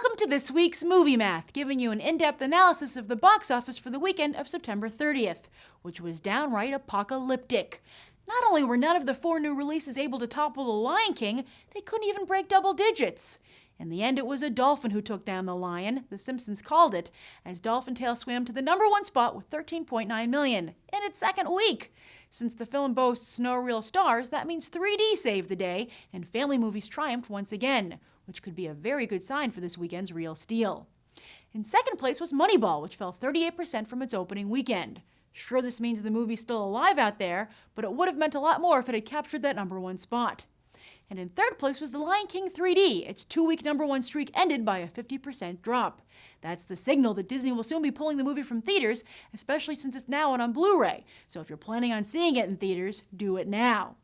Welcome to this week's Movie Math, giving you an in-depth analysis of the box office for the weekend of September 30th, which was downright apocalyptic. Not only were none of the 4 new releases able to topple The Lion King, they couldn't even break double digits. In the end, it was a dolphin who took down the lion, The Simpsons called it, as Dolphin Tale swam to the #1 spot with $13.9 million in its second week. Since the film boasts no real stars, that means 3D saved the day, and family movies triumphed once again, which could be a very good sign for this weekend's real steal. In second place was Moneyball, which fell 38% from its opening weekend. Sure, this means the movie's still alive out there, but it would have meant a lot more if it had captured that #1 spot. And in third place was The Lion King 3D. Its 2-week #1 streak ended by a 50% drop. That's the signal that Disney will soon be pulling the movie from theaters, especially since it's now on Blu-ray. So if you're planning on seeing it in theaters, do it now.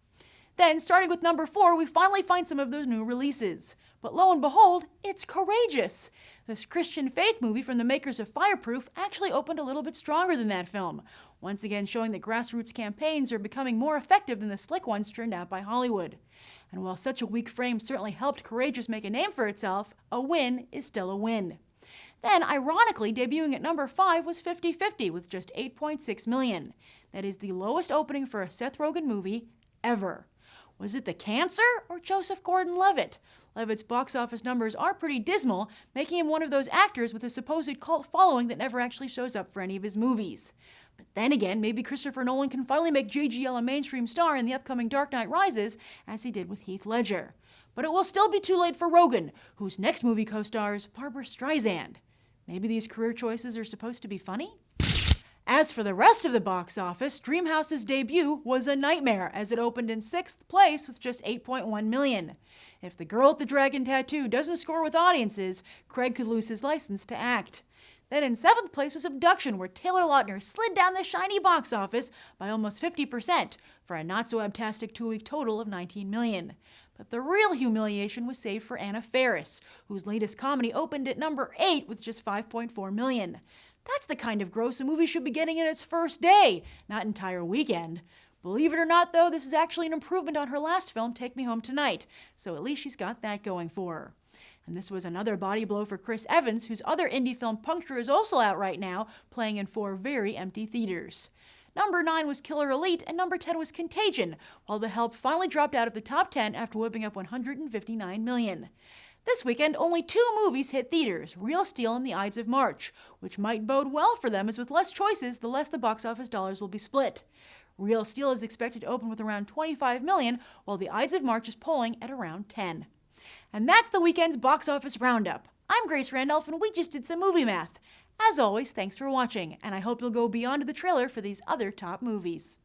Then, starting with #4, we finally find some of those new releases. But lo and behold, it's Courageous. This Christian faith movie from the makers of Fireproof actually opened a little bit stronger than that film, once again showing that grassroots campaigns are becoming more effective than the slick ones turned out by Hollywood. And while such a weak frame certainly helped Courageous make a name for itself, a win is still a win. Then, ironically, debuting at #5 was 50/50 with just $8.6 million. That is the lowest opening for a Seth Rogen movie ever. Was it the cancer or Joseph Gordon-Levitt? Levitt's box office numbers are pretty dismal, making him one of those actors with a supposed cult following that never actually shows up for any of his movies. But then again, maybe Christopher Nolan can finally make JGL a mainstream star in the upcoming Dark Knight Rises, as he did with Heath Ledger. But it will still be too late for Rogen, whose next movie co-stars Barbra Streisand. Maybe these career choices are supposed to be funny? As for the rest of the box office, Dreamhouse's debut was a nightmare as it opened in 6th place with just $8.1 million. If The Girl with the Dragon Tattoo doesn't score with audiences, Craig could lose his license to act. Then in 7th place was Abduction, where Taylor Lautner slid down the shiny box office by almost 50% for a not-so-abtastic 2-week total of $19 million. But the real humiliation was saved for Anna Faris, whose latest comedy opened at #8 with just $5.4 million. That's the kind of gross a movie should be getting in its first day, not entire weekend. Believe it or not, though, this is actually an improvement on her last film, Take Me Home Tonight, so at least she's got that going for her. And this was another body blow for Chris Evans, whose other indie film Puncture is also out right now, playing in 4 very empty theaters. #9 was Killer Elite, and #10 was Contagion, while The Help finally dropped out of the top 10 after whipping up $159 million. This weekend, only 2 movies hit theaters, Real Steel and The Ides of March, which might bode well for them, as with less choices, the less the box office dollars will be split. Real Steel is expected to open with around $25 million, while The Ides of March is polling at around 10. And that's the weekend's box office roundup. I'm Grace Randolph, and we just did some movie math. As always, thanks for watching, and I hope you'll go beyond the trailer for these other top movies.